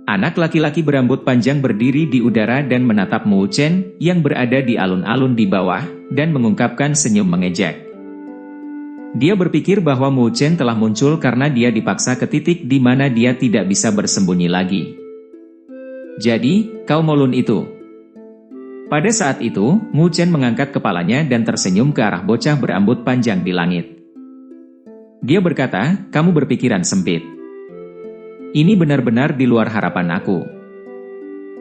Anak laki-laki berambut panjang berdiri di udara dan menatap Mu Chen yang berada di alun-alun di bawah, dan mengungkapkan senyum mengejek. Dia berpikir bahwa Mu Chen telah muncul karena dia dipaksa ke titik di mana dia tidak bisa bersembunyi lagi. Jadi, kau Molun itu. Pada saat itu, Mu Chen mengangkat kepalanya dan tersenyum ke arah bocah berambut panjang di langit. Dia berkata, kamu berpikiran sempit. Ini benar-benar di luar harapan aku.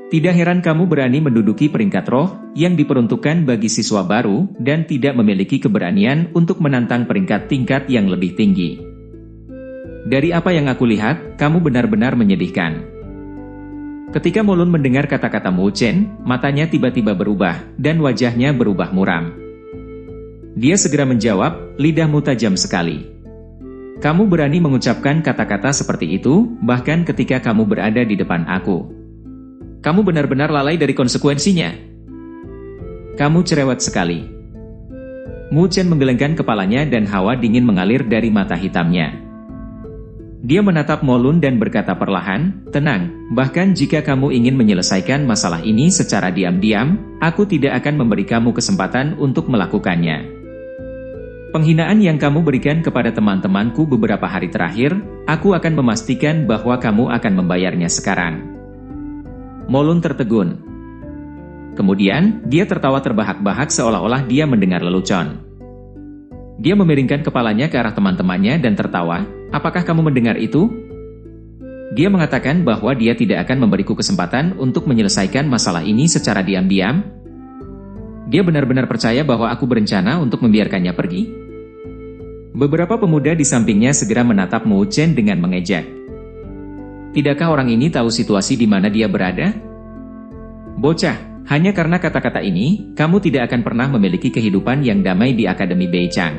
Tidak heran kamu berani menduduki peringkat roh yang diperuntukkan bagi siswa baru dan tidak memiliki keberanian untuk menantang peringkat tingkat yang lebih tinggi. Dari apa yang aku lihat, kamu benar-benar menyedihkan. Ketika Molun mendengar kata-kata Mu Chen, matanya tiba-tiba berubah dan wajahnya berubah muram. Dia segera menjawab, lidahmu tajam sekali. Kamu berani mengucapkan kata-kata seperti itu, bahkan ketika kamu berada di depan aku. Kamu benar-benar lalai dari konsekuensinya. Kamu cerewet sekali. Mu Chen menggelengkan kepalanya dan hawa dingin mengalir dari mata hitamnya. Dia menatap Molun dan berkata perlahan, tenang, bahkan jika kamu ingin menyelesaikan masalah ini secara diam-diam, aku tidak akan memberi kamu kesempatan untuk melakukannya. Penghinaan yang kamu berikan kepada teman-temanku beberapa hari terakhir, aku akan memastikan bahwa kamu akan membayarnya sekarang. Molun tertegun. Kemudian, dia tertawa terbahak-bahak seolah-olah dia mendengar lelucon. Dia memiringkan kepalanya ke arah teman-temannya dan tertawa, apakah kamu mendengar itu? Dia mengatakan bahwa dia tidak akan memberiku kesempatan untuk menyelesaikan masalah ini secara diam-diam. Dia benar-benar percaya bahwa aku berencana untuk membiarkannya pergi? Beberapa pemuda di sampingnya segera menatap Mu Chen dengan mengejek. Tidakkah orang ini tahu situasi di mana dia berada? Bocah, hanya karena kata-kata ini, kamu tidak akan pernah memiliki kehidupan yang damai di Akademi Beichang.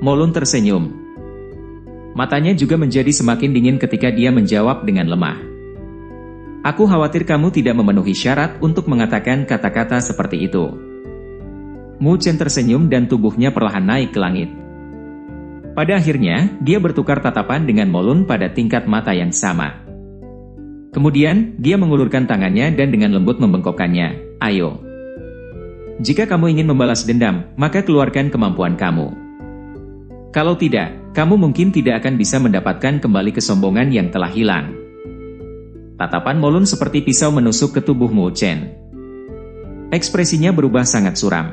Molun tersenyum. Matanya juga menjadi semakin dingin ketika dia menjawab dengan lemah. Aku khawatir kamu tidak memenuhi syarat untuk mengatakan kata-kata seperti itu. Mu Chen tersenyum dan tubuhnya perlahan naik ke langit. Pada akhirnya, dia bertukar tatapan dengan Molun pada tingkat mata yang sama. Kemudian, dia mengulurkan tangannya dan dengan lembut membengkokkannya. Ayo. Jika kamu ingin membalas dendam, maka keluarkan kemampuan kamu. Kalau tidak, kamu mungkin tidak akan bisa mendapatkan kembali kesombongan yang telah hilang. Tatapan Molun seperti pisau menusuk ke tubuh Mu Chen. Ekspresinya berubah sangat suram.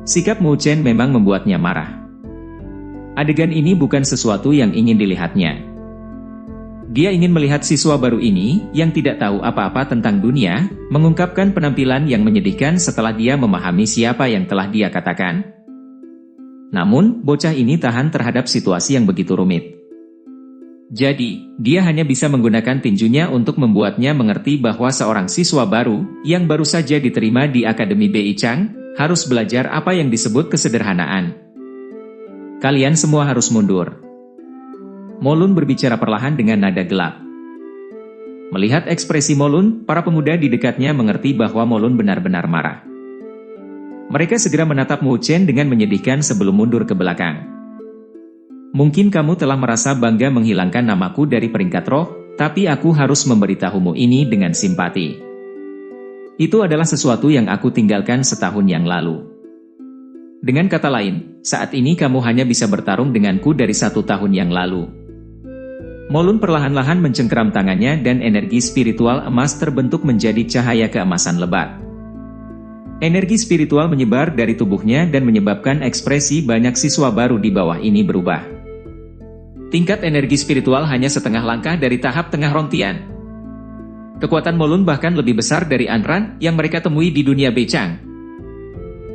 Sikap Mu Chen memang membuatnya marah. Adegan ini bukan sesuatu yang ingin dilihatnya. Dia ingin melihat siswa baru ini, yang tidak tahu apa-apa tentang dunia, mengungkapkan penampilan yang menyedihkan setelah dia memahami siapa yang telah dia katakan. Namun, bocah ini tahan terhadap situasi yang begitu rumit. Jadi, dia hanya bisa menggunakan tinjunya untuk membuatnya mengerti bahwa seorang siswa baru, yang baru saja diterima di Akademi Beichang, harus belajar apa yang disebut kesederhanaan. Kalian semua harus mundur. Molun berbicara perlahan dengan nada gelap. Melihat ekspresi Molun, para pemuda di dekatnya mengerti bahwa Molun benar-benar marah. Mereka segera menatap Mu Chen dengan menyedihkan sebelum mundur ke belakang. Mungkin kamu telah merasa bangga menghilangkan namaku dari peringkat roh, tapi aku harus memberitahumu ini dengan simpati. Itu adalah sesuatu yang aku tinggalkan setahun yang lalu. Dengan kata lain, saat ini kamu hanya bisa bertarung denganku dari 1 tahun yang lalu. Molun perlahan-lahan mencengkeram tangannya dan energi spiritual emas terbentuk menjadi cahaya keemasan lebat. Energi spiritual menyebar dari tubuhnya dan menyebabkan ekspresi banyak siswa baru di bawah ini berubah. Tingkat energi spiritual hanya setengah langkah dari tahap tengah rontian. Kekuatan Molun bahkan lebih besar dari Anran yang mereka temui di dunia Beichang.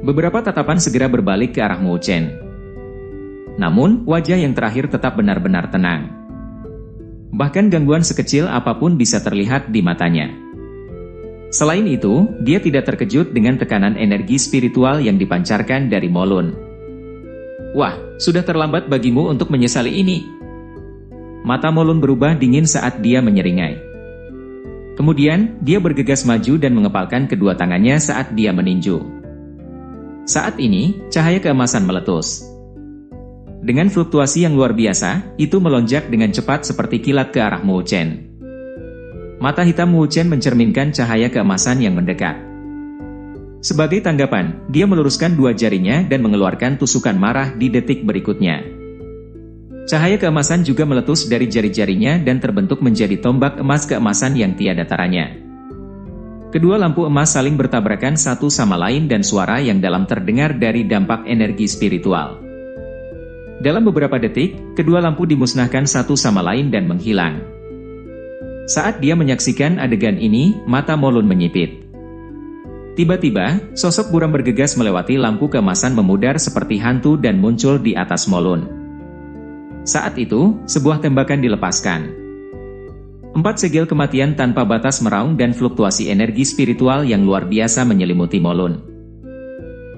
Beberapa tatapan segera berbalik ke arah Mu Chen. Namun, wajah yang terakhir tetap benar-benar tenang. Bahkan gangguan sekecil apapun bisa terlihat di matanya. Selain itu, dia tidak terkejut dengan tekanan energi spiritual yang dipancarkan dari Molun. Wah, sudah terlambat bagimu untuk menyesali ini. Mata Molun berubah dingin saat dia menyeringai. Kemudian, dia bergegas maju dan mengepalkan kedua tangannya saat dia meninju. Saat ini, cahaya keemasan meletus. Dengan fluktuasi yang luar biasa, itu melonjak dengan cepat seperti kilat ke arah Mu Chen. Mata hitam Wu Chen mencerminkan cahaya keemasan yang mendekat. Sebagai tanggapan, dia meluruskan dua jarinya dan mengeluarkan tusukan marah di detik berikutnya. Cahaya keemasan juga meletus dari jari-jarinya dan terbentuk menjadi tombak emas keemasan yang tiada taranya. Kedua lampu emas saling bertabrakan satu sama lain dan suara yang dalam terdengar dari dampak energi spiritual. Dalam beberapa detik, kedua lampu dimusnahkan satu sama lain dan menghilang. Saat dia menyaksikan adegan ini, mata Mo Lun menyipit. Tiba-tiba, sosok buram bergegas melewati lampu keemasan memudar seperti hantu dan muncul di atas Mo Lun. Saat itu, sebuah tembakan dilepaskan. 4 segel kematian tanpa batas meraung dan fluktuasi energi spiritual yang luar biasa menyelimuti Mo Lun.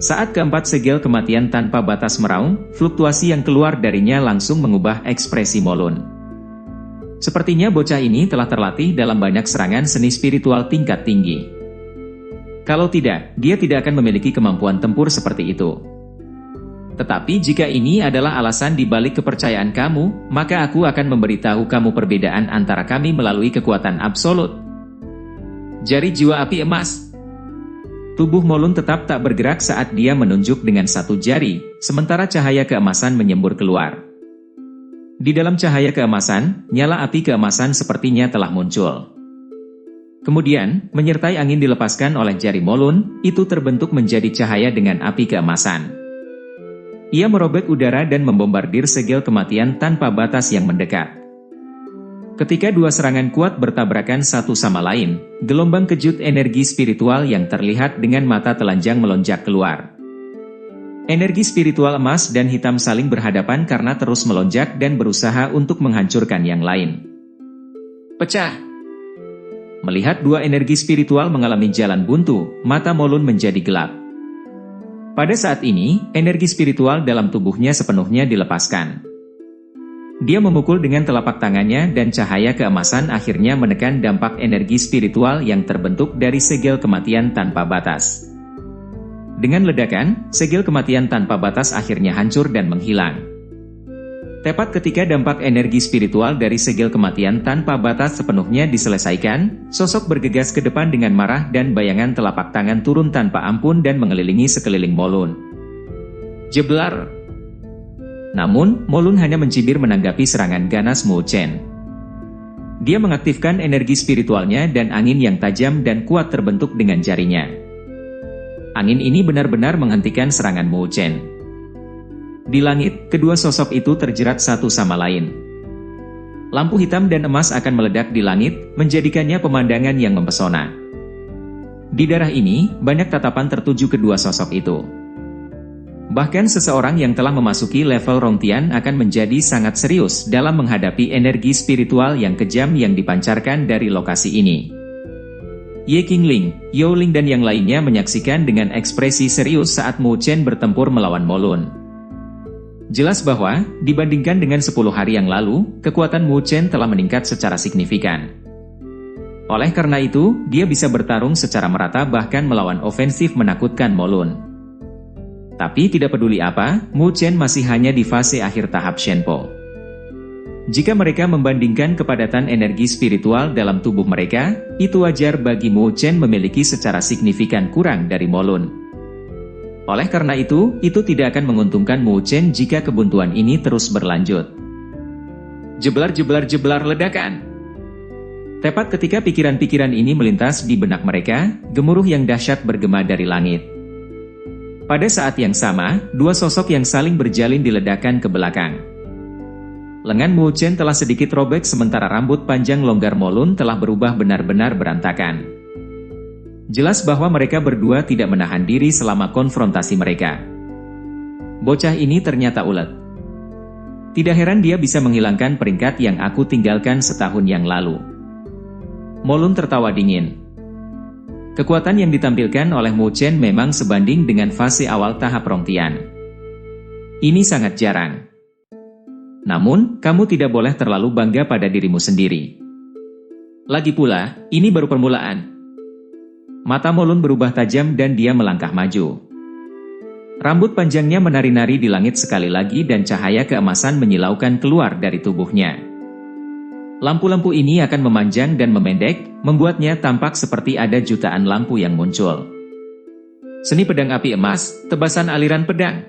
Saat keempat segel kematian tanpa batas meraung, fluktuasi yang keluar darinya langsung mengubah ekspresi Mo Lun. Sepertinya bocah ini telah terlatih dalam banyak serangan seni spiritual tingkat tinggi. Kalau tidak, dia tidak akan memiliki kemampuan tempur seperti itu. Tetapi jika ini adalah alasan di balik kepercayaan kamu, maka aku akan memberitahu kamu perbedaan antara kami melalui kekuatan absolut. Jari jiwa api emas. Tubuh Mo Lun tetap tak bergerak saat dia menunjuk dengan satu jari, sementara cahaya keemasan menyembur keluar. Di dalam cahaya keemasan, nyala api keemasan sepertinya telah muncul. Kemudian, menyertai angin dilepaskan oleh jari Mo Lun, itu terbentuk menjadi cahaya dengan api keemasan. Ia merobek udara dan membombardir segel kematian tanpa batas yang mendekat. Ketika dua serangan kuat bertabrakan satu sama lain, gelombang kejut energi spiritual yang terlihat dengan mata telanjang melonjak keluar. Energi spiritual emas dan hitam saling berhadapan karena terus melonjak dan berusaha untuk menghancurkan yang lain. Pecah! Melihat dua energi spiritual mengalami jalan buntu, mata Mo Lun menjadi gelap. Pada saat ini, energi spiritual dalam tubuhnya sepenuhnya dilepaskan. Dia memukul dengan telapak tangannya dan cahaya keemasan akhirnya menekan dampak energi spiritual yang terbentuk dari segel kematian tanpa batas. Dengan ledakan, segel kematian tanpa batas akhirnya hancur dan menghilang. Tepat ketika dampak energi spiritual dari segel kematian tanpa batas sepenuhnya diselesaikan, sosok bergegas ke depan dengan marah dan bayangan telapak tangan turun tanpa ampun dan mengelilingi sekeliling Mo Lun. Jeblar! Namun, Mo Lun hanya mencibir menanggapi serangan ganas Mu Chen. Dia mengaktifkan energi spiritualnya dan angin yang tajam dan kuat terbentuk dengan jarinya. Angin ini benar-benar menghentikan serangan Mu Chen. Di langit, kedua sosok itu terjerat satu sama lain. Lampu hitam dan emas akan meledak di langit, menjadikannya pemandangan yang mempesona. Di daerah ini, banyak tatapan tertuju kedua sosok itu. Bahkan seseorang yang telah memasuki level Rongtian akan menjadi sangat serius dalam menghadapi energi spiritual yang kejam yang dipancarkan dari lokasi ini. Ye Qingling, Yao Ling dan yang lainnya menyaksikan dengan ekspresi serius saat Mu Chen bertempur melawan Mo Lun. Jelas bahwa, dibandingkan dengan 10 hari yang lalu, kekuatan Mu Chen telah meningkat secara signifikan. Oleh karena itu, dia bisa bertarung secara merata bahkan melawan ofensif menakutkan Mo Lun. Tapi tidak peduli apa, Mu Chen masih hanya di fase akhir tahap Shenpo. Jika mereka membandingkan kepadatan energi spiritual dalam tubuh mereka, itu wajar bagi Mu Chen memiliki secara signifikan kurang dari Mo Lun. Oleh karena itu tidak akan menguntungkan Mu Chen jika kebuntuan ini terus berlanjut. Jeblar ledakan. Tepat ketika pikiran-pikiran ini melintas di benak mereka, gemuruh yang dahsyat bergema dari langit. Pada saat yang sama, dua sosok yang saling berjalin diledakkan ke belakang. Lengan Mu Chen telah sedikit robek sementara rambut panjang longgar Mo Lun telah berubah benar-benar berantakan. Jelas bahwa mereka berdua tidak menahan diri selama konfrontasi mereka. Bocah ini ternyata ulet. Tidak heran dia bisa menghilangkan peringkat yang aku tinggalkan setahun yang lalu. Mo Lun tertawa dingin. Kekuatan yang ditampilkan oleh Mu Chen memang sebanding dengan fase awal tahap Rongtian. Ini sangat jarang. Namun, kamu tidak boleh terlalu bangga pada dirimu sendiri. Lagi pula, ini baru permulaan. Mata Mo Lun berubah tajam dan dia melangkah maju. Rambut panjangnya menari-nari di langit sekali lagi dan cahaya keemasan menyilaukan keluar dari tubuhnya. Lampu-lampu ini akan memanjang dan memendek, membuatnya tampak seperti ada jutaan lampu yang muncul. Seni pedang api emas, tebasan aliran pedang.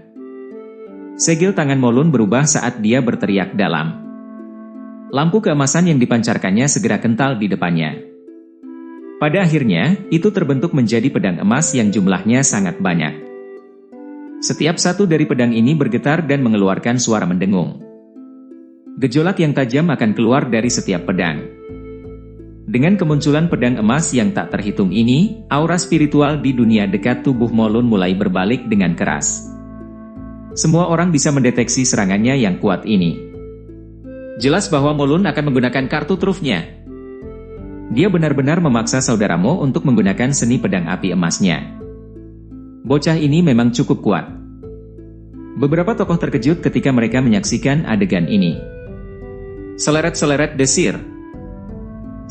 Segel tangan Molun berubah saat dia berteriak dalam. Lampu keemasan yang dipancarkannya segera kental di depannya. Pada akhirnya, itu terbentuk menjadi pedang emas yang jumlahnya sangat banyak. Setiap satu dari pedang ini bergetar dan mengeluarkan suara mendengung. Gejolak yang tajam akan keluar dari setiap pedang. Dengan kemunculan pedang emas yang tak terhitung ini, aura spiritual di dunia dekat tubuh Molun mulai berbalik dengan keras. Semua orang bisa mendeteksi serangannya yang kuat ini. Jelas bahwa Molun akan menggunakan kartu trufnya. Dia benar-benar memaksa saudara Mo untuk menggunakan seni pedang api emasnya. Bocah ini memang cukup kuat. Beberapa tokoh terkejut ketika mereka menyaksikan adegan ini. Seleret-seleret desir.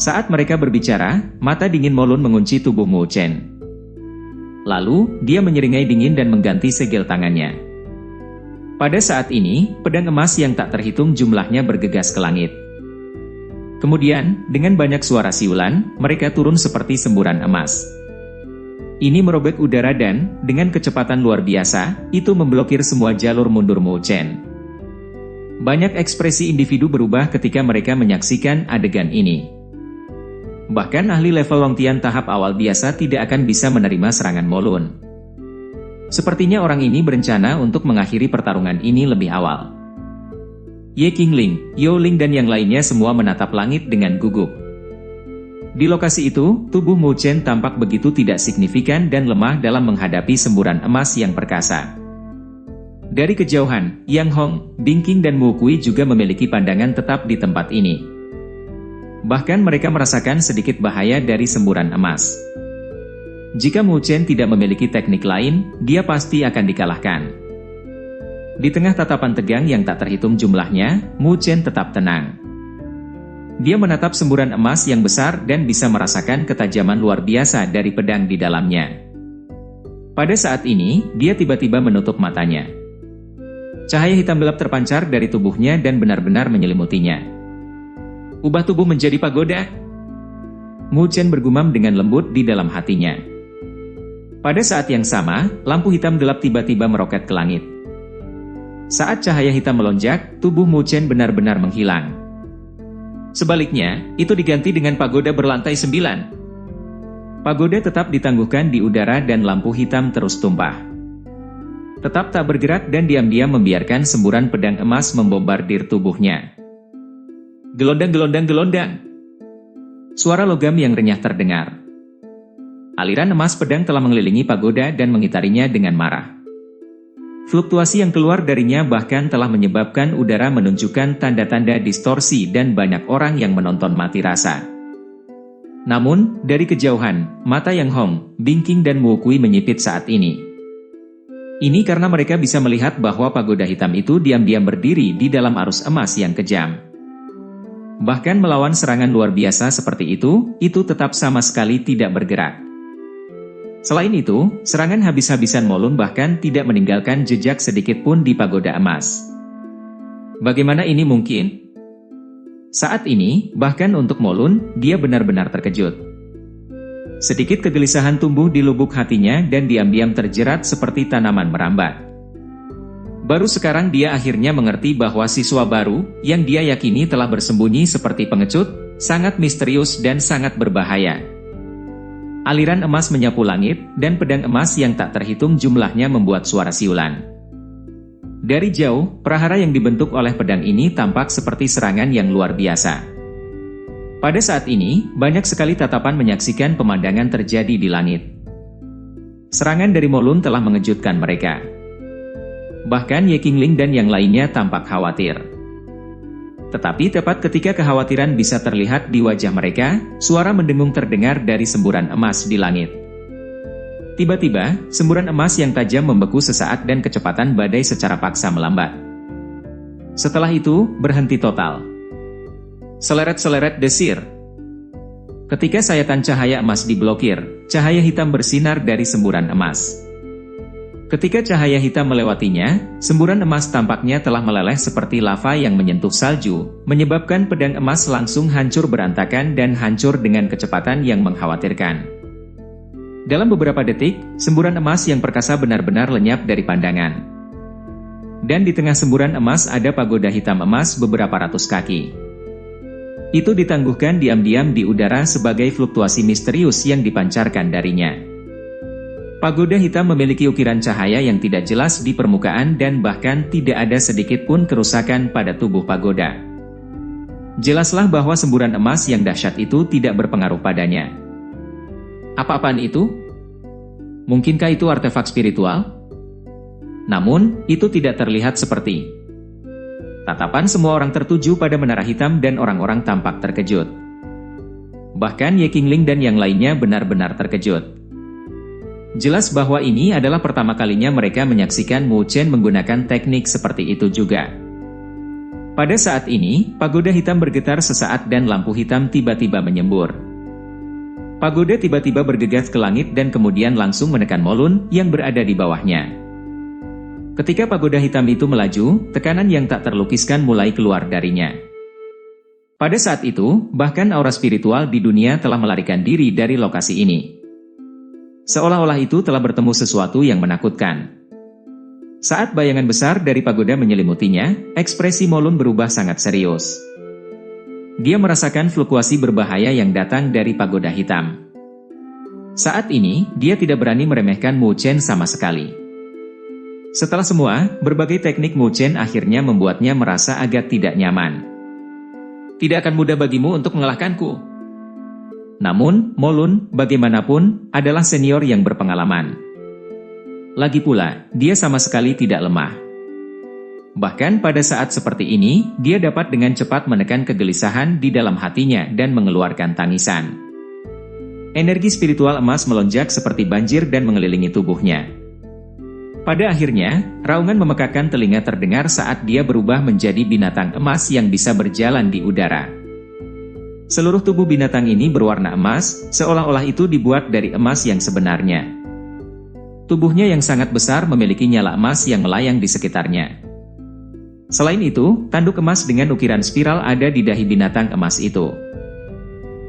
Saat mereka berbicara, mata dingin Molun mengunci tubuh Mu Chen. Lalu, dia menyeringai dingin dan mengganti segel tangannya. Pada saat ini, pedang emas yang tak terhitung jumlahnya bergegas ke langit. Kemudian, dengan banyak suara siulan, mereka turun seperti semburan emas. Ini merobek udara dan, dengan kecepatan luar biasa, itu memblokir semua jalur mundur Mu Chen. Banyak ekspresi individu berubah ketika mereka menyaksikan adegan ini. Bahkan ahli level Longtian tahap awal biasa tidak akan bisa menerima serangan Molun. Sepertinya orang ini berencana untuk mengakhiri pertarungan ini lebih awal. Ye Qingling, Yo Ling dan yang lainnya semua menatap langit dengan gugup. Di lokasi itu, tubuh Mu Chen tampak begitu tidak signifikan dan lemah dalam menghadapi semburan emas yang perkasa. Dari kejauhan, Yang Hong, Bing Qing dan Mu Kui juga memiliki pandangan tetap di tempat ini. Bahkan mereka merasakan sedikit bahaya dari semburan emas. Jika Mu Chen tidak memiliki teknik lain, dia pasti akan dikalahkan. Di tengah tatapan tegang yang tak terhitung jumlahnya, Mu Chen tetap tenang. Dia menatap semburan emas yang besar dan bisa merasakan ketajaman luar biasa dari pedang di dalamnya. Pada saat ini, dia tiba-tiba menutup matanya. Cahaya hitam gelap terpancar dari tubuhnya dan benar-benar menyelimutinya. Ubah tubuh menjadi pagoda. Mu Chen bergumam dengan lembut di dalam hatinya. Pada saat yang sama, lampu hitam gelap tiba-tiba meroket ke langit. Saat cahaya hitam melonjak, tubuh Mu Chen benar-benar menghilang. Sebaliknya, itu diganti dengan pagoda berlantai 9. Pagoda tetap ditangguhkan di udara dan lampu hitam terus tumpah. Tetap tak bergerak dan diam-diam membiarkan semburan pedang emas membombardir tubuhnya. Gelondang-gelondang-gelondang. Suara logam yang renyah terdengar. Aliran emas pedang telah mengelilingi pagoda dan mengitarinya dengan marah. Fluktuasi yang keluar darinya bahkan telah menyebabkan udara menunjukkan tanda-tanda distorsi dan banyak orang yang menonton mati rasa. Namun, dari kejauhan, mata Yang Hong, Bing Qing dan Mu Kui menyipit saat ini. Ini karena mereka bisa melihat bahwa pagoda hitam itu diam-diam berdiri di dalam arus emas yang kejam. Bahkan melawan serangan luar biasa seperti itu tetap sama sekali tidak bergerak. Selain itu, serangan habis-habisan Molun bahkan tidak meninggalkan jejak sedikit pun di pagoda emas. Bagaimana ini mungkin? Saat ini, bahkan untuk Molun, dia benar-benar terkejut. Sedikit kegelisahan tumbuh di lubuk hatinya dan diam-diam terjerat seperti tanaman merambat. Baru sekarang dia akhirnya mengerti bahwa siswa baru, yang dia yakini telah bersembunyi seperti pengecut, sangat misterius dan sangat berbahaya. Aliran emas menyapu langit, dan pedang emas yang tak terhitung jumlahnya membuat suara siulan. Dari jauh, prahara yang dibentuk oleh pedang ini tampak seperti serangan yang luar biasa. Pada saat ini, banyak sekali tatapan menyaksikan pemandangan terjadi di langit. Serangan dari Molun telah mengejutkan mereka. Bahkan Ye Qingling dan yang lainnya tampak khawatir. Tetapi tepat ketika kekhawatiran bisa terlihat di wajah mereka, suara mendengung terdengar dari semburan emas di langit. Tiba-tiba, semburan emas yang tajam membeku sesaat dan kecepatan badai secara paksa melambat. Setelah itu, berhenti total. Seleret-seleret desir. Ketika sayatan cahaya emas diblokir, cahaya hitam bersinar dari semburan emas. Ketika cahaya hitam melewatinya, semburan emas tampaknya telah meleleh seperti lava yang menyentuh salju, menyebabkan pedang emas langsung hancur berantakan dan hancur dengan kecepatan yang mengkhawatirkan. Dalam beberapa detik, semburan emas yang perkasa benar-benar lenyap dari pandangan. Dan di tengah semburan emas ada pagoda hitam emas beberapa ratus kaki. Itu ditangguhkan diam-diam di udara sebagai fluktuasi misterius yang dipancarkan darinya. Pagoda hitam memiliki ukiran cahaya yang tidak jelas di permukaan dan bahkan tidak ada sedikit pun kerusakan pada tubuh pagoda. Jelaslah bahwa semburan emas yang dahsyat itu tidak berpengaruh padanya. Apa-apaan itu? Mungkinkah itu artefak spiritual? Namun, itu tidak terlihat seperti. Tatapan semua orang tertuju pada menara hitam dan orang-orang tampak terkejut. Bahkan Ye Qingling dan yang lainnya benar-benar terkejut. Jelas bahwa ini adalah pertama kalinya mereka menyaksikan Mu Chen menggunakan teknik seperti itu juga. Pada saat ini, pagoda hitam bergetar sesaat dan lampu hitam tiba-tiba menyembur. Pagoda tiba-tiba bergegas ke langit dan kemudian langsung menekan Molun yang berada di bawahnya. Ketika pagoda hitam itu melaju, tekanan yang tak terlukiskan mulai keluar darinya. Pada saat itu, bahkan aura spiritual di dunia telah melarikan diri dari lokasi ini. Seolah-olah itu telah bertemu sesuatu yang menakutkan. Saat bayangan besar dari pagoda menyelimutinya, ekspresi Molun berubah sangat serius. Dia merasakan fluktuasi berbahaya yang datang dari pagoda hitam. Saat ini, dia tidak berani meremehkan Mu Chen sama sekali. Setelah semua, berbagai teknik Mu Chen akhirnya membuatnya merasa agak tidak nyaman. Tidak akan mudah bagimu untuk mengalahkanku. Namun, Molun, bagaimanapun, adalah senior yang berpengalaman. Lagi pula, dia sama sekali tidak lemah. Bahkan pada saat seperti ini, dia dapat dengan cepat menekan kegelisahan di dalam hatinya dan mengeluarkan tangisan. Energi spiritual emas melonjak seperti banjir dan mengelilingi tubuhnya. Pada akhirnya, raungan memekakkan telinga terdengar saat dia berubah menjadi binatang emas yang bisa berjalan di udara. Seluruh tubuh binatang ini berwarna emas, seolah-olah itu dibuat dari emas yang sebenarnya. Tubuhnya yang sangat besar memiliki nyala emas yang melayang di sekitarnya. Selain itu, tanduk emas dengan ukiran spiral ada di dahi binatang emas itu.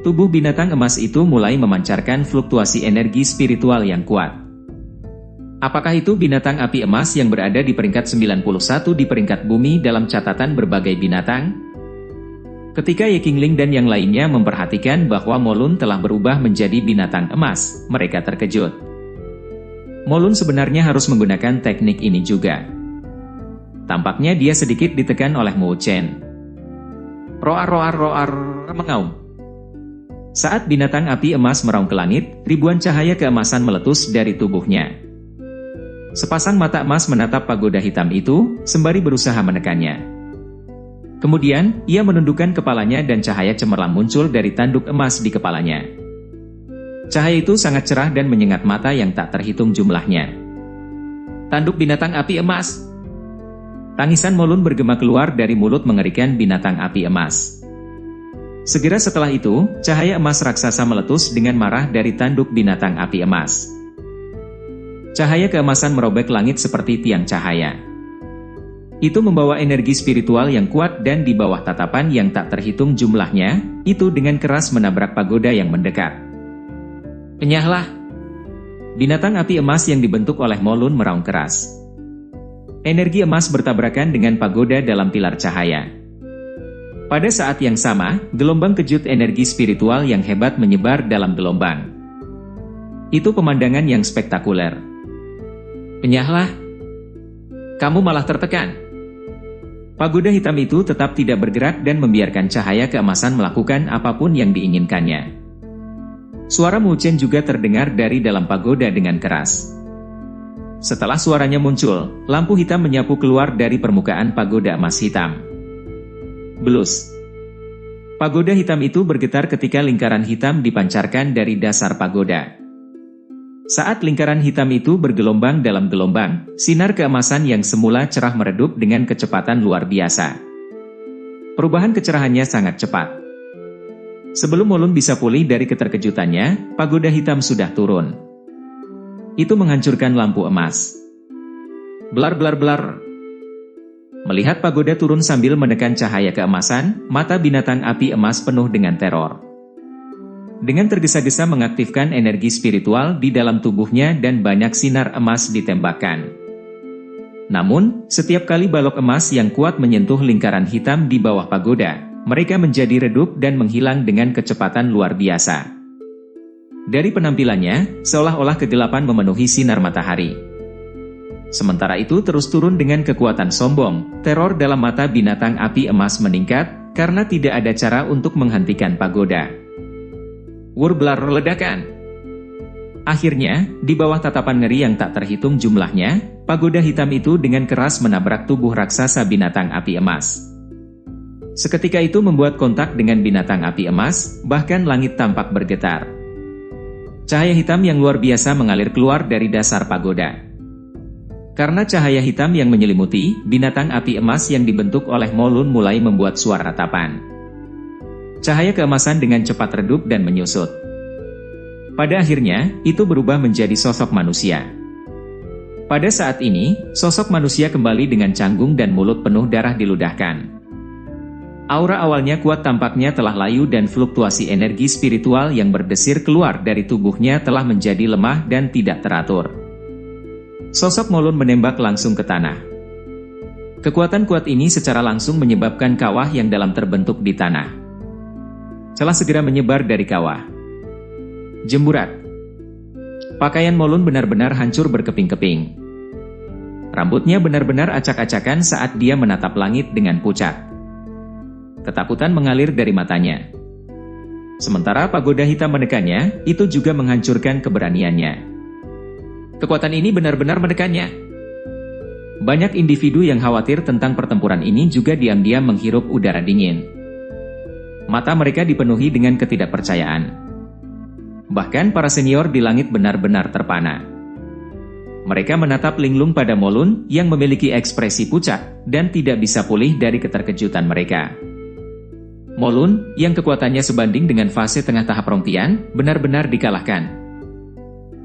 Tubuh binatang emas itu mulai memancarkan fluktuasi energi spiritual yang kuat. Apakah itu binatang api emas yang berada di peringkat 91 di peringkat bumi dalam catatan berbagai binatang? Ketika Ye Qingling dan yang lainnya memperhatikan bahwa Molun telah berubah menjadi binatang emas, mereka terkejut. Molun sebenarnya harus menggunakan teknik ini juga. Tampaknya dia sedikit ditekan oleh Mu Chen. Roar mengaum. Saat binatang api emas meraung ke langit, ribuan cahaya keemasan meletus dari tubuhnya. Sepasang mata emas menatap pagoda hitam itu, sembari berusaha menekannya. Kemudian, ia menundukkan kepalanya dan cahaya cemerlang muncul dari tanduk emas di kepalanya. Cahaya itu sangat cerah dan menyengat mata yang tak terhitung jumlahnya. Tanduk binatang api emas! Tangisan Molun bergema keluar dari mulut mengerikan binatang api emas. Segera setelah itu, cahaya emas raksasa meletus dengan marah dari tanduk binatang api emas. Cahaya keemasan merobek langit seperti tiang cahaya. Itu membawa energi spiritual yang kuat dan di bawah tatapan yang tak terhitung jumlahnya, itu dengan keras menabrak pagoda yang mendekat. Enyahlah! Binatang api emas yang dibentuk oleh Molun meraung keras. Energi emas bertabrakan dengan pagoda dalam pilar cahaya. Pada saat yang sama, gelombang kejut energi spiritual yang hebat menyebar dalam gelombang. Itu pemandangan yang spektakuler. Enyahlah! Kamu malah tertekan. Pagoda hitam itu tetap tidak bergerak dan membiarkan cahaya keemasan melakukan apapun yang diinginkannya. Suara Mu Chen juga terdengar dari dalam pagoda dengan keras. Setelah suaranya muncul, lampu hitam menyapu keluar dari permukaan pagoda emas hitam. Blus! Pagoda hitam itu bergetar ketika lingkaran hitam dipancarkan dari dasar pagoda. Saat lingkaran hitam itu bergelombang dalam gelombang, sinar keemasan yang semula cerah meredup dengan kecepatan luar biasa. Perubahan kecerahannya sangat cepat. Sebelum Molun bisa pulih dari keterkejutannya, pagoda hitam sudah turun. Itu menghancurkan lampu emas. Blar-blar-blar. Melihat pagoda turun sambil menekan cahaya keemasan, mata binatang api emas penuh dengan teror. Dengan tergesa-gesa mengaktifkan energi spiritual di dalam tubuhnya dan banyak sinar emas ditembakkan. Namun, setiap kali balok emas yang kuat menyentuh lingkaran hitam di bawah pagoda, mereka menjadi redup dan menghilang dengan kecepatan luar biasa. Dari penampilannya, seolah-olah kegelapan memenuhi sinar matahari. Sementara itu terus turun dengan kekuatan sombong, teror dalam mata binatang api emas meningkat, karena tidak ada cara untuk menghentikan pagoda. Wurblar ledakan. Akhirnya, di bawah tatapan ngeri yang tak terhitung jumlahnya, pagoda hitam itu dengan keras menabrak tubuh raksasa binatang api emas. Seketika itu membuat kontak dengan binatang api emas, bahkan langit tampak bergetar. Cahaya hitam yang luar biasa mengalir keluar dari dasar pagoda. Karena cahaya hitam yang menyelimuti, binatang api emas yang dibentuk oleh Molun mulai membuat suara tapan. Cahaya keemasan dengan cepat redup dan menyusut. Pada akhirnya, itu berubah menjadi sosok manusia. Pada saat ini, sosok manusia kembali dengan canggung dan mulut penuh darah diludahkan. Aura awalnya kuat tampaknya telah layu dan fluktuasi energi spiritual yang berdesir keluar dari tubuhnya telah menjadi lemah dan tidak teratur. Sosok Molun menembak langsung ke tanah. Kekuatan kuat ini secara langsung menyebabkan kawah yang dalam terbentuk di tanah. Celah segera menyebar dari kawah. Jemburat. Pakaian Molun benar-benar hancur berkeping-keping. Rambutnya benar-benar acak-acakan saat dia menatap langit dengan pucat. Ketakutan mengalir dari matanya. Sementara pagoda hitam menekannya, itu juga menghancurkan keberaniannya. Kekuatan ini benar-benar menekannya. Banyak individu yang khawatir tentang pertempuran ini juga diam-diam menghirup udara dingin. Mata mereka dipenuhi dengan ketidakpercayaan. Bahkan para senior di langit benar-benar terpana. Mereka menatap linglung pada Molun yang memiliki ekspresi pucat dan tidak bisa pulih dari keterkejutan mereka. Molun, yang kekuatannya sebanding dengan fase tengah tahap rompian, benar-benar dikalahkan.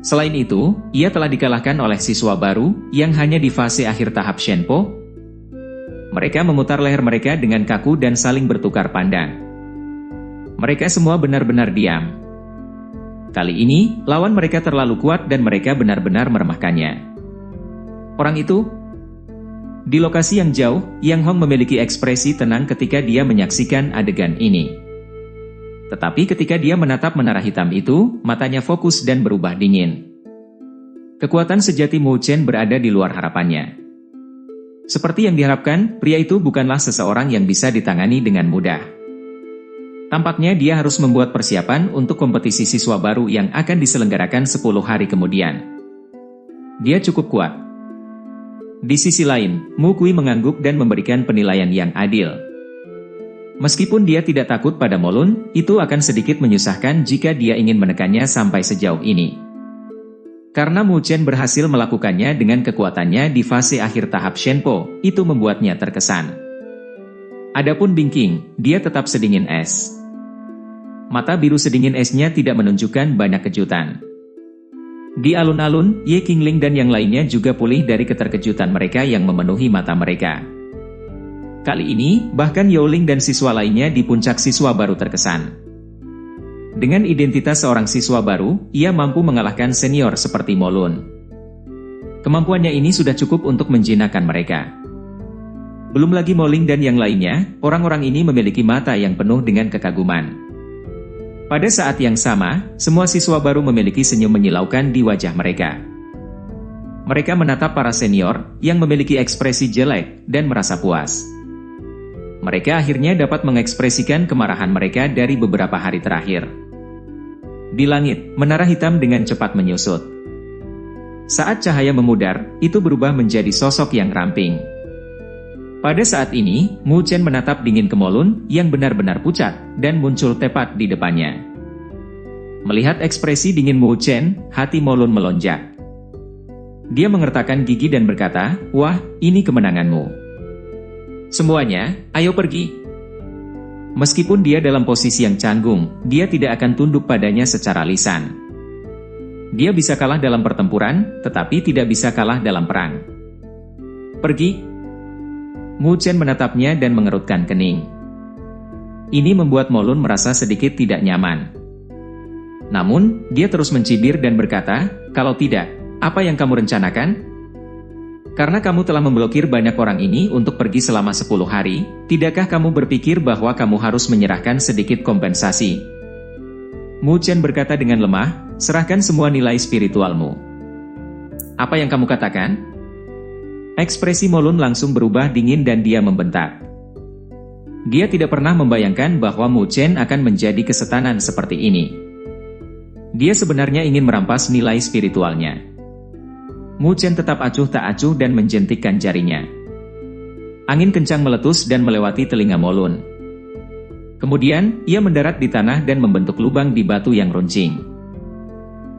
Selain itu, ia telah dikalahkan oleh siswa baru, yang hanya di fase akhir tahap Shenpo. Mereka memutar leher mereka dengan kaku dan saling bertukar pandang. Mereka semua benar-benar diam. Kali ini, lawan mereka terlalu kuat dan mereka benar-benar meremehkannya. Orang itu? Di lokasi yang jauh, Yang Hong memiliki ekspresi tenang ketika dia menyaksikan adegan ini. Tetapi ketika dia menatap menara hitam itu, matanya fokus dan berubah dingin. Kekuatan sejati Mu Chen berada di luar harapannya. Seperti yang diharapkan, pria itu bukanlah seseorang yang bisa ditangani dengan mudah. Tampaknya dia harus membuat persiapan untuk kompetisi siswa baru yang akan diselenggarakan 10 hari kemudian. Dia cukup kuat. Di sisi lain, Mu Kui mengangguk dan memberikan penilaian yang adil. Meskipun dia tidak takut pada Molun, itu akan sedikit menyusahkan jika dia ingin menekannya sampai sejauh ini. Karena Mu Chen berhasil melakukannya dengan kekuatannya di fase akhir tahap Shenpo, itu membuatnya terkesan. Adapun Bingking, dia tetap sedingin es. Mata biru sedingin esnya tidak menunjukkan banyak kejutan. Di alun-alun, Ye Qingling dan yang lainnya juga pulih dari keterkejutan mereka yang memenuhi mata mereka. Kali ini, bahkan Youling dan siswa lainnya di puncak siswa baru terkesan. Dengan identitas seorang siswa baru, ia mampu mengalahkan senior seperti Molun. Kemampuannya ini sudah cukup untuk menjinakkan mereka. Belum lagi Moling dan yang lainnya, orang-orang ini memiliki mata yang penuh dengan kekaguman. Pada saat yang sama, semua siswa baru memiliki senyum menyilaukan di wajah mereka. Mereka menatap para senior, yang memiliki ekspresi jelek, dan merasa puas. Mereka akhirnya dapat mengekspresikan kemarahan mereka dari beberapa hari terakhir. Di langit, menara hitam dengan cepat menyusut. Saat cahaya memudar, itu berubah menjadi sosok yang ramping. Pada saat ini, Mu Chen menatap dingin ke Molun yang benar-benar pucat, dan muncul tepat di depannya. Melihat ekspresi dingin Mu Chen, hati Molun melonjak. Dia mengertakkan gigi dan berkata, "Wah, ini kemenanganmu. Semuanya, ayo pergi." Meskipun dia dalam posisi yang canggung, dia tidak akan tunduk padanya secara lisan. Dia bisa kalah dalam pertempuran, tetapi tidak bisa kalah dalam perang. Pergi. Mu Chen menatapnya dan mengerutkan kening. Ini membuat Mo Lun merasa sedikit tidak nyaman. Namun, dia terus mencibir dan berkata, "Kalau tidak, apa yang kamu rencanakan? Karena kamu telah memblokir banyak orang ini untuk pergi selama 10 hari, tidakkah kamu berpikir bahwa kamu harus menyerahkan sedikit kompensasi?" Mu Chen berkata dengan lemah, "Serahkan semua nilai spiritualmu." "Apa yang kamu katakan?" Ekspresi Mo Lun langsung berubah dingin dan dia membentak. Dia tidak pernah membayangkan bahwa Mu Chen akan menjadi kesetanan seperti ini. Dia sebenarnya ingin merampas nilai spiritualnya. Mu Chen tetap acuh tak acuh dan menjentikkan jarinya. Angin kencang meletus dan melewati telinga Mo Lun. Kemudian, ia mendarat di tanah dan membentuk lubang di batu yang runcing.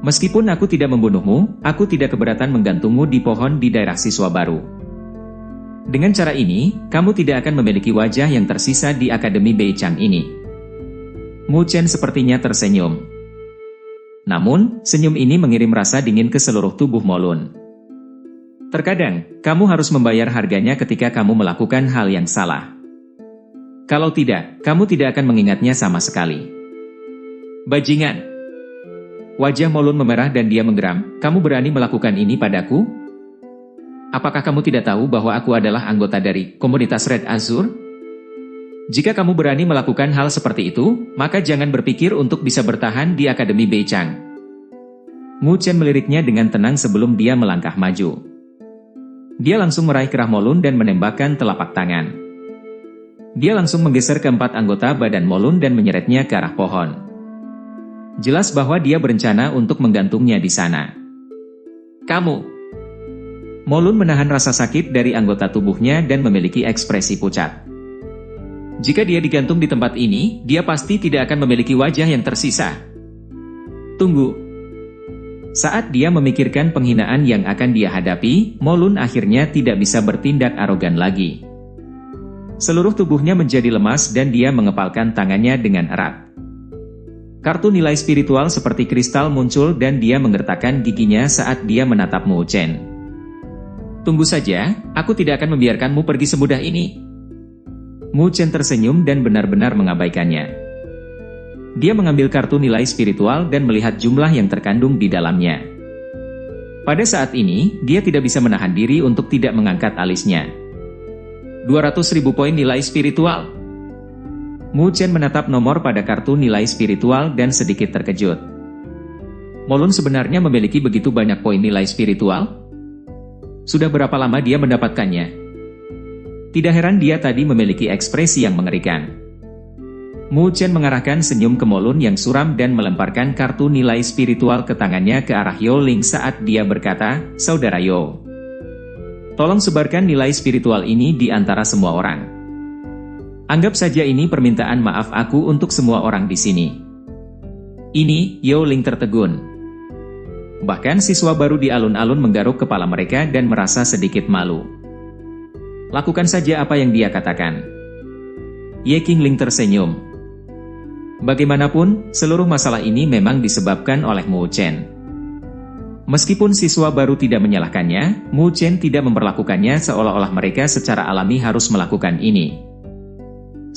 "Meskipun aku tidak membunuhmu, aku tidak keberatan menggantungmu di pohon di daerah siswa baru. Dengan cara ini, kamu tidak akan memiliki wajah yang tersisa di Akademi Beichang ini." Mu Chen sepertinya tersenyum. Namun, senyum ini mengirim rasa dingin ke seluruh tubuh Mo Lun. "Terkadang, kamu harus membayar harganya ketika kamu melakukan hal yang salah. Kalau tidak, kamu tidak akan mengingatnya sama sekali." "Bajingan!" Wajah Mo Lun memerah dan dia menggeram, "Kamu berani melakukan ini padaku? Apakah kamu tidak tahu bahwa aku adalah anggota dari komunitas Red Azure? Jika kamu berani melakukan hal seperti itu, maka jangan berpikir untuk bisa bertahan di Akademi Beichang." Mu Chen meliriknya dengan tenang sebelum dia melangkah maju. Dia langsung meraih kerah Mo Lun dan menembakkan telapak tangan. Dia langsung menggeser keempat anggota badan Mo Lun dan menyeretnya ke arah pohon. Jelas bahwa dia berencana untuk menggantungnya di sana. "Kamu!" Mo Lun menahan rasa sakit dari anggota tubuhnya dan memiliki ekspresi pucat. Jika dia digantung di tempat ini, dia pasti tidak akan memiliki wajah yang tersisa. "Tunggu." Saat dia memikirkan penghinaan yang akan dia hadapi, Mo Lun akhirnya tidak bisa bertindak arogan lagi. Seluruh tubuhnya menjadi lemas dan dia mengepalkan tangannya dengan erat. Kartu nilai spiritual seperti kristal muncul dan dia menggertakkan giginya saat dia menatap Mu Chen. "Tunggu saja, aku tidak akan membiarkanmu pergi semudah ini." Mu Chen tersenyum dan benar-benar mengabaikannya. Dia mengambil kartu nilai spiritual dan melihat jumlah yang terkandung di dalamnya. Pada saat ini, dia tidak bisa menahan diri untuk tidak mengangkat alisnya. 200.000 poin nilai spiritual. Mu Chen menatap nomor pada kartu nilai spiritual dan sedikit terkejut. Mo Lun sebenarnya memiliki begitu banyak poin nilai spiritual? Sudah berapa lama dia mendapatkannya? Tidak heran dia tadi memiliki ekspresi yang mengerikan. Mu Chen mengarahkan senyum ke Mo Lun yang suram dan melemparkan kartu nilai spiritual ke tangannya ke arah Yo Ling saat dia berkata, "Saudara Yo, tolong sebarkan nilai spiritual ini di antara semua orang. Anggap saja ini permintaan maaf aku untuk semua orang di sini." Ini, Yo Ling tertegun. Bahkan siswa baru di alun-alun menggaruk kepala mereka dan merasa sedikit malu. "Lakukan saja apa yang dia katakan." Ye Qingling tersenyum. Bagaimanapun, seluruh masalah ini memang disebabkan oleh Mu Chen. Meskipun siswa baru tidak menyalahkannya, Mu Chen tidak memperlakukannya seolah-olah mereka secara alami harus melakukan ini.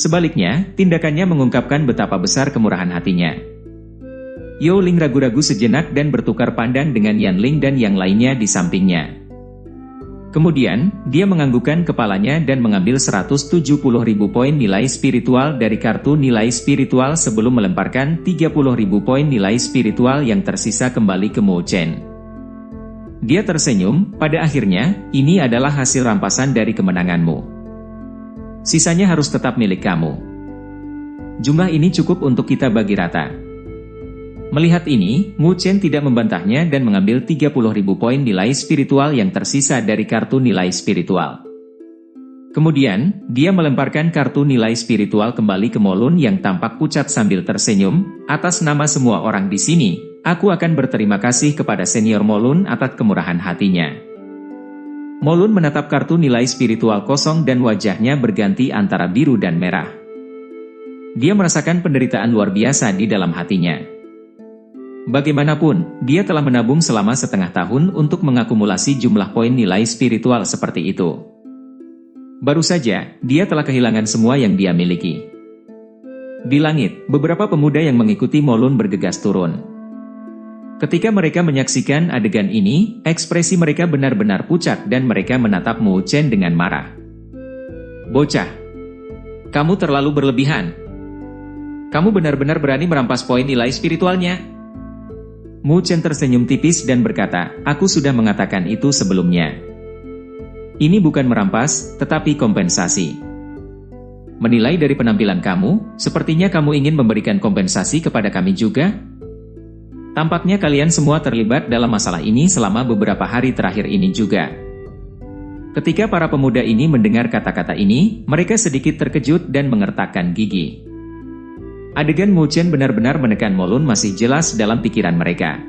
Sebaliknya, tindakannya mengungkapkan betapa besar kemurahan hatinya. Yo Ling ragu-ragu sejenak dan bertukar pandang dengan Yan Ling dan yang lainnya di sampingnya. Kemudian, dia menganggukkan kepalanya dan mengambil 170.000 poin nilai spiritual dari kartu nilai spiritual sebelum melemparkan 30.000 poin nilai spiritual yang tersisa kembali ke Mu Chen. Dia tersenyum, pada akhirnya, ini adalah hasil rampasan dari kemenanganmu. Sisanya harus tetap milik kamu. Jumlah ini cukup untuk kita bagi rata. Melihat ini, Mu Chen tidak membantahnya dan mengambil 30.000 poin nilai spiritual yang tersisa dari kartu nilai spiritual. Kemudian, dia melemparkan kartu nilai spiritual kembali ke Mo Lun yang tampak pucat sambil tersenyum. "Atas nama semua orang di sini, aku akan berterima kasih kepada senior Mo Lun atas kemurahan hatinya." Mo Lun menatap kartu nilai spiritual kosong dan wajahnya berganti antara biru dan merah. Dia merasakan penderitaan luar biasa di dalam hatinya. Bagaimanapun, dia telah menabung selama setengah tahun untuk mengakumulasi jumlah poin nilai spiritual seperti itu. Baru saja, dia telah kehilangan semua yang dia miliki. Di langit, beberapa pemuda yang mengikuti Molun bergegas turun. Ketika mereka menyaksikan adegan ini, ekspresi mereka benar-benar pucat dan mereka menatap Mu Chen dengan marah. Bocah, kamu terlalu berlebihan. Kamu benar-benar berani merampas poin nilai spiritualnya. Mu Chen tersenyum tipis dan berkata, aku sudah mengatakan itu sebelumnya. Ini bukan merampas, tetapi kompensasi. Menilai dari penampilan kamu, sepertinya kamu ingin memberikan kompensasi kepada kami juga? Tampaknya kalian semua terlibat dalam masalah ini selama beberapa hari terakhir ini juga. Ketika para pemuda ini mendengar kata-kata ini, mereka sedikit terkejut dan mengertakkan gigi. Adegan Mu Chen benar-benar menekan Molun masih jelas dalam pikiran mereka.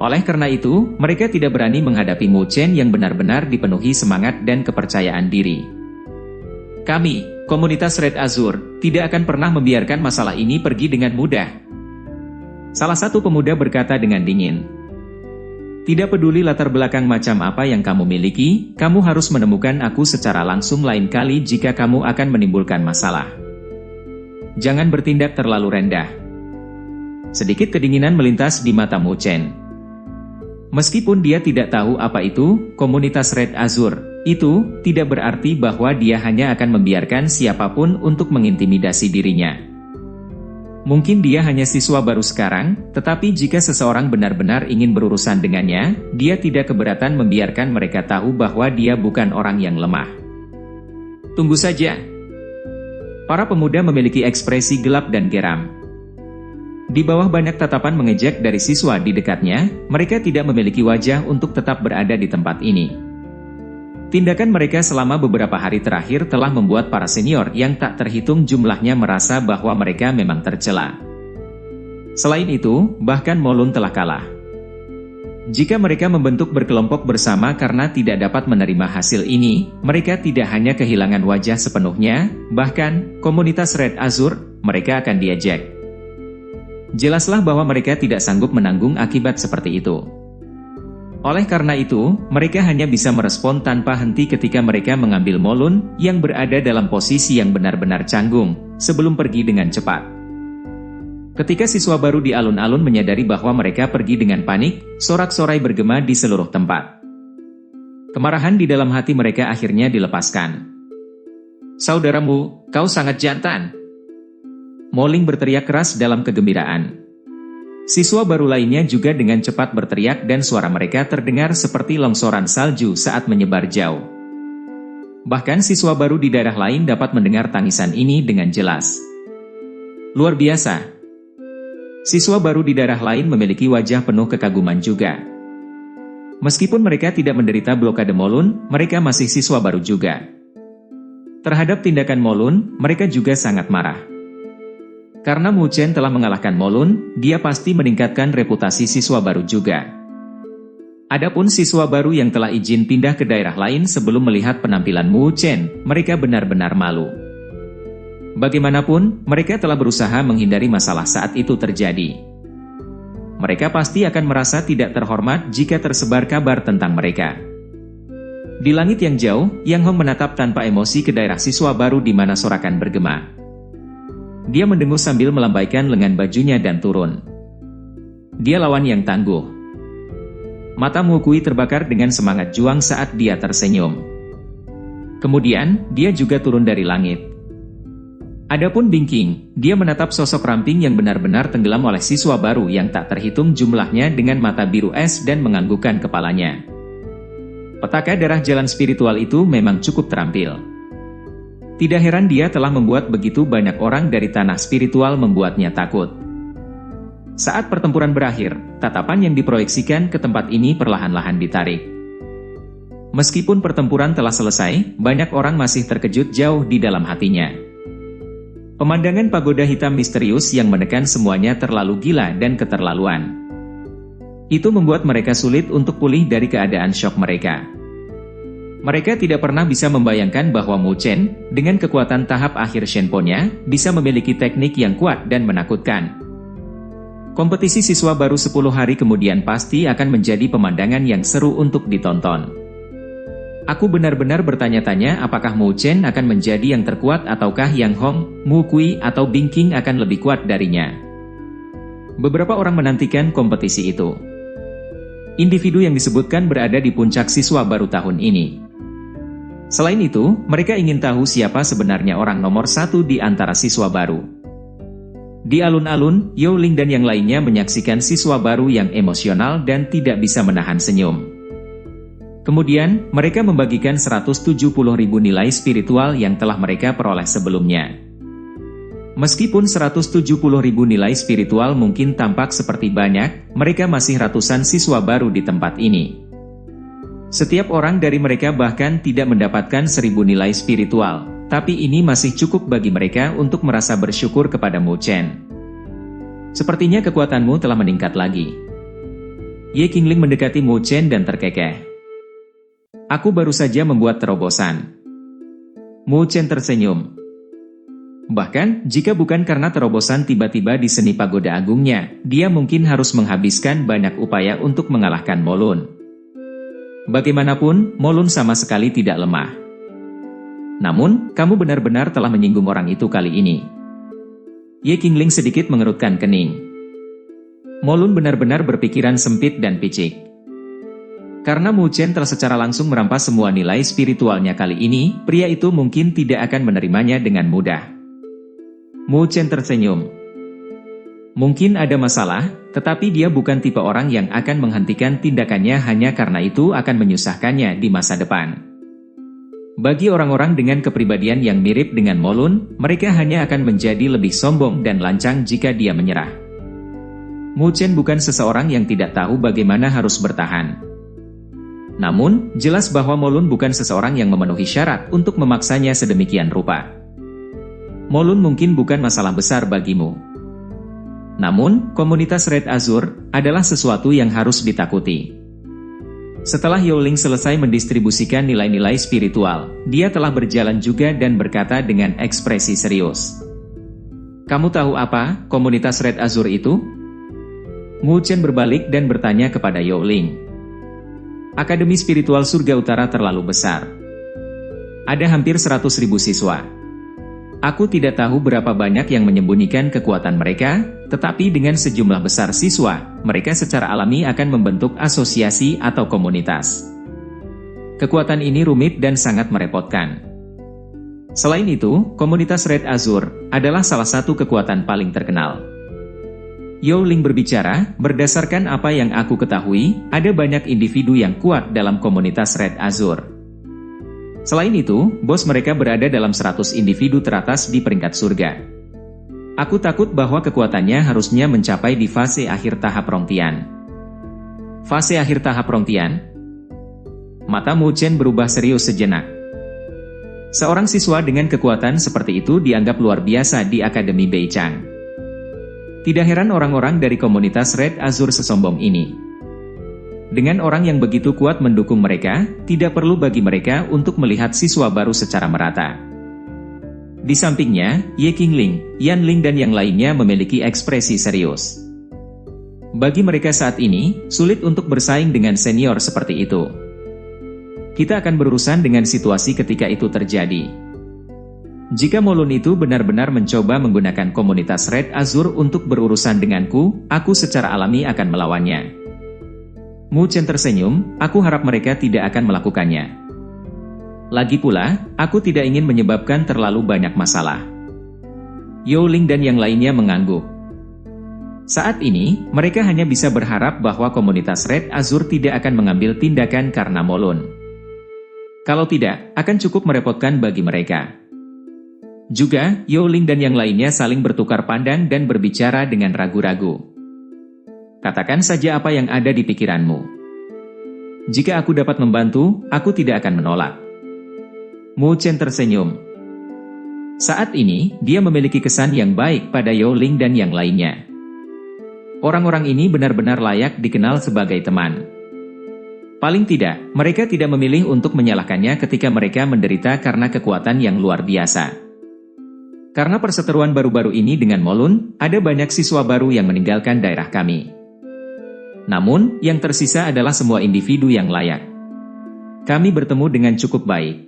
Oleh karena itu, mereka tidak berani menghadapi Mu Chen yang benar-benar dipenuhi semangat dan kepercayaan diri. Kami, komunitas Red Azure, tidak akan pernah membiarkan masalah ini pergi dengan mudah. Salah satu pemuda berkata dengan dingin. Tidak peduli latar belakang macam apa yang kamu miliki, kamu harus menemukan aku secara langsung lain kali jika kamu akan menimbulkan masalah. Jangan bertindak terlalu rendah. Sedikit kedinginan melintas di mata Mu Chen. Meskipun dia tidak tahu apa itu, komunitas Red Azure, itu tidak berarti bahwa dia hanya akan membiarkan siapapun untuk mengintimidasi dirinya. Mungkin dia hanya siswa baru sekarang, tetapi jika seseorang benar-benar ingin berurusan dengannya, dia tidak keberatan membiarkan mereka tahu bahwa dia bukan orang yang lemah. Tunggu saja. Para pemuda memiliki ekspresi gelap dan geram. Di bawah banyak tatapan mengejek dari siswa di dekatnya, mereka tidak memiliki wajah untuk tetap berada di tempat ini. Tindakan mereka selama beberapa hari terakhir telah membuat para senior yang tak terhitung jumlahnya merasa bahwa mereka memang tercela. Selain itu, bahkan Molun telah kalah. Jika mereka membentuk berkelompok bersama karena tidak dapat menerima hasil ini, mereka tidak hanya kehilangan wajah sepenuhnya, bahkan komunitas Red Azure, mereka akan diejek. Jelaslah bahwa mereka tidak sanggup menanggung akibat seperti itu. Oleh karena itu, mereka hanya bisa merespon tanpa henti ketika mereka mengambil Molun yang berada dalam posisi yang benar-benar canggung, sebelum pergi dengan cepat. Ketika siswa baru di alun-alun menyadari bahwa mereka pergi dengan panik, sorak-sorai bergema di seluruh tempat. Kemarahan di dalam hati mereka akhirnya dilepaskan. Saudaramu, kau sangat jantan. Moling berteriak keras dalam kegembiraan. Siswa baru lainnya juga dengan cepat berteriak dan suara mereka terdengar seperti longsoran salju saat menyebar jauh. Bahkan siswa baru di daerah lain dapat mendengar tangisan ini dengan jelas. Luar biasa. Siswa baru di daerah lain memiliki wajah penuh kekaguman juga. Meskipun mereka tidak menderita blokade Molun, mereka masih siswa baru juga. Terhadap tindakan Molun, mereka juga sangat marah. Karena Mu Chen telah mengalahkan Molun, dia pasti meningkatkan reputasi siswa baru juga. Adapun siswa baru yang telah izin pindah ke daerah lain sebelum melihat penampilan Mu Chen, mereka benar-benar malu. Bagaimanapun, mereka telah berusaha menghindari masalah saat itu terjadi. Mereka pasti akan merasa tidak terhormat jika tersebar kabar tentang mereka. Di langit yang jauh, Yang Hong menatap tanpa emosi ke daerah siswa baru di mana sorakan bergema. Dia mendengus sambil melambaikan lengan bajunya dan turun. Dia lawan yang tangguh. Mata Mu Kui terbakar dengan semangat juang saat dia tersenyum. Kemudian, dia juga turun dari langit. Adapun Bingking, dia menatap sosok ramping yang benar-benar tenggelam oleh siswa baru yang tak terhitung jumlahnya dengan mata biru es dan menganggukkan kepalanya. Petaka darah jalan spiritual itu memang cukup terampil. Tidak heran dia telah membuat begitu banyak orang dari tanah spiritual membuatnya takut. Saat pertempuran berakhir, tatapan yang diproyeksikan ke tempat ini perlahan-lahan ditarik. Meskipun pertempuran telah selesai, banyak orang masih terkejut jauh di dalam hatinya. Pemandangan pagoda hitam misterius yang menekan semuanya terlalu gila dan keterlaluan. Itu membuat mereka sulit untuk pulih dari keadaan syok mereka. Mereka tidak pernah bisa membayangkan bahwa Mu Chen, dengan kekuatan tahap akhir Shenpo-nya, bisa memiliki teknik yang kuat dan menakutkan. Kompetisi siswa baru 10 hari kemudian pasti akan menjadi pemandangan yang seru untuk ditonton. Aku benar-benar bertanya-tanya apakah Mu Chen akan menjadi yang terkuat ataukah Yang Hong, Mu Kui atau Bing King akan lebih kuat darinya. Beberapa orang menantikan kompetisi itu. Individu yang disebutkan berada di puncak siswa baru tahun ini. Selain itu, mereka ingin tahu siapa sebenarnya orang nomor satu di antara siswa baru. Di alun-alun, Yao Ling dan yang lainnya menyaksikan siswa baru yang emosional dan tidak bisa menahan senyum. Kemudian, mereka membagikan 170.000 nilai spiritual yang telah mereka peroleh sebelumnya. Meskipun 170.000 nilai spiritual mungkin tampak seperti banyak, mereka masih ratusan siswa baru di tempat ini. Setiap orang dari mereka bahkan tidak mendapatkan 1.000 nilai spiritual, tapi ini masih cukup bagi mereka untuk merasa bersyukur kepada Mu Chen. Sepertinya kekuatanmu telah meningkat lagi. Ye Qingling mendekati Mu Chen dan terkekeh. Aku baru saja membuat terobosan. Mu Chen tersenyum. Bahkan, jika bukan karena terobosan tiba-tiba di seni pagoda agungnya, dia mungkin harus menghabiskan banyak upaya untuk mengalahkan Molun. Bagaimanapun, Molun sama sekali tidak lemah. Namun, kamu benar-benar telah menyinggung orang itu kali ini. Ye Qingling sedikit mengerutkan kening. Molun benar-benar berpikiran sempit dan picik. Karena Mu Chen telah secara langsung merampas semua nilai spiritualnya kali ini, pria itu mungkin tidak akan menerimanya dengan mudah. Mu Chen tersenyum. Mungkin ada masalah, tetapi dia bukan tipe orang yang akan menghentikan tindakannya hanya karena itu akan menyusahkannya di masa depan. Bagi orang-orang dengan kepribadian yang mirip dengan Molun, mereka hanya akan menjadi lebih sombong dan lancang jika dia menyerah. Mu Chen bukan seseorang yang tidak tahu bagaimana harus bertahan. Namun, jelas bahwa Molun bukan seseorang yang memenuhi syarat untuk memaksanya sedemikian rupa. Molun mungkin bukan masalah besar bagimu. Namun, komunitas Red Azure adalah sesuatu yang harus ditakuti. Setelah Yao Ling selesai mendistribusikan nilai-nilai spiritual, dia telah berjalan juga dan berkata dengan ekspresi serius. Kamu tahu apa, komunitas Red Azure itu? Mu Chen berbalik dan bertanya kepada Yao Ling. Akademi Spiritual Surga Utara terlalu besar. Ada hampir 100.000 siswa. Aku tidak tahu berapa banyak yang menyembunyikan kekuatan mereka, tetapi dengan sejumlah besar siswa, mereka secara alami akan membentuk asosiasi atau komunitas. Kekuatan ini rumit dan sangat merepotkan. Selain itu, komunitas Red Azure adalah salah satu kekuatan paling terkenal. Yao Ling berbicara, berdasarkan apa yang aku ketahui, ada banyak individu yang kuat dalam komunitas Red Azure. Selain itu, bos mereka berada dalam 100 individu teratas di peringkat surga. Aku takut bahwa kekuatannya harusnya mencapai di fase akhir tahap Rongtian. Fase akhir tahap Rongtian? Mata Mu Chen berubah serius sejenak. Seorang siswa dengan kekuatan seperti itu dianggap luar biasa di Akademi Beichang. Tidak heran orang-orang dari komunitas Red Azure sesombong ini. Dengan orang yang begitu kuat mendukung mereka, tidak perlu bagi mereka untuk melihat siswa baru secara merata. Di sampingnya, Ye Qingling, Yan Ling dan yang lainnya memiliki ekspresi serius. Bagi mereka saat ini, sulit untuk bersaing dengan senior seperti itu. Kita akan berurusan dengan situasi ketika itu terjadi. Jika Molun itu benar-benar mencoba menggunakan komunitas Red Azure untuk berurusan denganku, aku secara alami akan melawannya. Mu Chen tersenyum, aku harap mereka tidak akan melakukannya. Lagi pula, aku tidak ingin menyebabkan terlalu banyak masalah. Yao Ling dan yang lainnya mengangguk. Saat ini, mereka hanya bisa berharap bahwa komunitas Red Azure tidak akan mengambil tindakan karena Molun. Kalau tidak, akan cukup merepotkan bagi mereka. Juga, Yao Ling dan yang lainnya saling bertukar pandang dan berbicara dengan ragu-ragu. Katakan saja apa yang ada di pikiranmu. Jika aku dapat membantu, aku tidak akan menolak. Mu Chen tersenyum. Saat ini, dia memiliki kesan yang baik pada Yao Ling dan yang lainnya. Orang-orang ini benar-benar layak dikenal sebagai teman. Paling tidak, mereka tidak memilih untuk menyalahkannya ketika mereka menderita karena kekuatan yang luar biasa. Karena perseteruan baru-baru ini dengan Molun, ada banyak siswa baru yang meninggalkan daerah kami. Namun, yang tersisa adalah semua individu yang layak. kami bertemu dengan cukup baik.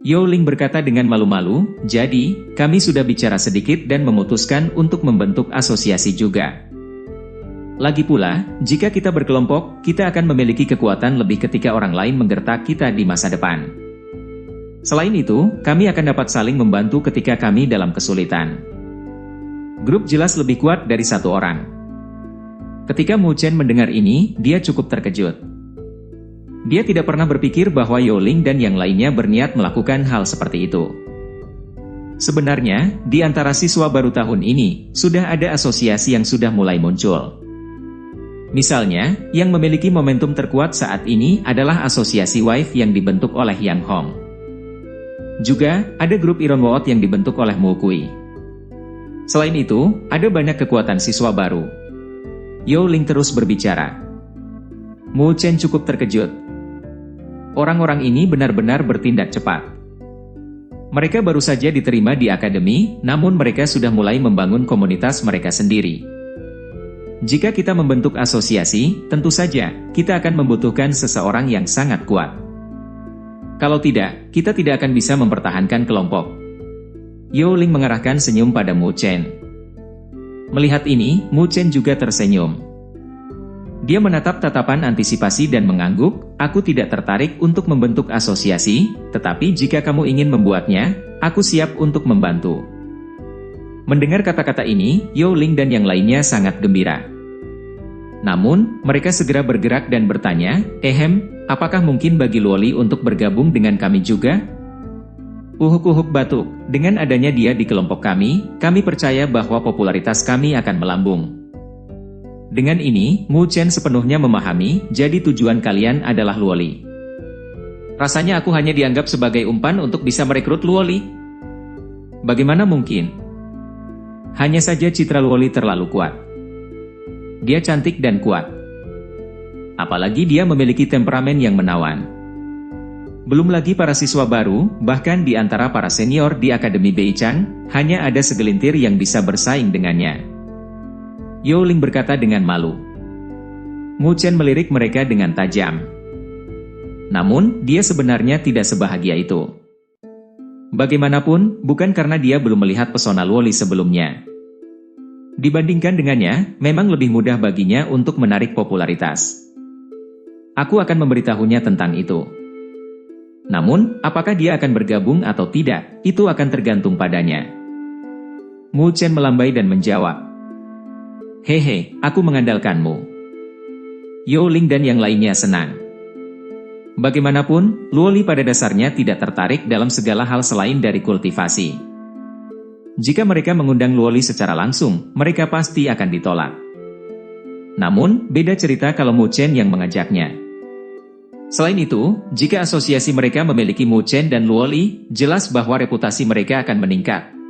Yao Ling berkata dengan malu-malu, jadi, kami sudah bicara sedikit dan memutuskan untuk membentuk asosiasi juga. Lagi pula, jika kita berkelompok, kita akan memiliki kekuatan lebih ketika orang lain menggertak kita di masa depan. Selain itu, kami akan dapat saling membantu ketika kami dalam kesulitan. Grup jelas lebih kuat dari satu orang. Ketika Mu Chen mendengar ini, dia cukup terkejut. Dia tidak pernah berpikir bahwa Yao Ling dan yang lainnya berniat melakukan hal seperti itu. Sebenarnya, di antara siswa baru tahun ini, sudah ada asosiasi yang sudah mulai muncul. Misalnya, yang memiliki momentum terkuat saat ini adalah asosiasi Wife yang dibentuk oleh Yang Hong. Juga, ada grup Iron World yang dibentuk oleh Mu Kui. Selain itu, ada banyak kekuatan siswa baru. Yao Ling terus berbicara. Mu Chen cukup terkejut. Orang-orang ini benar-benar bertindak cepat. Mereka baru saja diterima di akademi, namun mereka sudah mulai membangun komunitas mereka sendiri. Jika kita membentuk asosiasi, tentu saja, kita akan membutuhkan seseorang yang sangat kuat. Kalau tidak, kita tidak akan bisa mempertahankan kelompok. Yao Ling mengarahkan senyum pada Mu Chen. Melihat ini, Mu Chen juga tersenyum. Dia menatap tatapan antisipasi dan mengangguk, aku tidak tertarik untuk membentuk asosiasi, tetapi jika kamu ingin membuatnya, aku siap untuk membantu. Mendengar kata-kata ini, Yao Ling dan yang lainnya sangat gembira. Namun, mereka segera bergerak dan bertanya, apakah mungkin bagi Luoli untuk bergabung dengan kami juga? Uhuk-uhuk batuk, dengan adanya dia di kelompok kami percaya bahwa popularitas kami akan melambung. Dengan ini, Mu Chen sepenuhnya memahami, jadi tujuan kalian adalah Luoli. Rasanya aku hanya dianggap sebagai umpan untuk bisa merekrut Luoli. Bagaimana mungkin? Hanya saja citra Luoli terlalu kuat. Dia cantik dan kuat. Apalagi dia memiliki temperamen yang menawan. Belum lagi para siswa baru, bahkan di antara para senior di Akademi Beichang, hanya ada segelintir yang bisa bersaing dengannya. Yao Ling berkata dengan malu. Mu Chen melirik mereka dengan tajam. Namun, dia sebenarnya tidak sebahagia itu. Bagaimanapun, bukan karena dia belum melihat pesona Luoli sebelumnya. Dibandingkan dengannya, memang lebih mudah baginya untuk menarik popularitas. Aku akan memberitahunya tentang itu. Namun, apakah dia akan bergabung atau tidak, itu akan tergantung padanya. Mu Chen melambai dan menjawab. Hehe, aku mengandalkanmu. Yao Ling dan yang lainnya senang. Bagaimanapun, Luoli pada dasarnya tidak tertarik dalam segala hal selain dari kultivasi. Jika mereka mengundang Luoli secara langsung, mereka pasti akan ditolak. Namun, beda cerita kalau Mu Chen yang mengajaknya. Selain itu, jika asosiasi mereka memiliki Mu Chen dan Luoli, jelas bahwa reputasi mereka akan meningkat.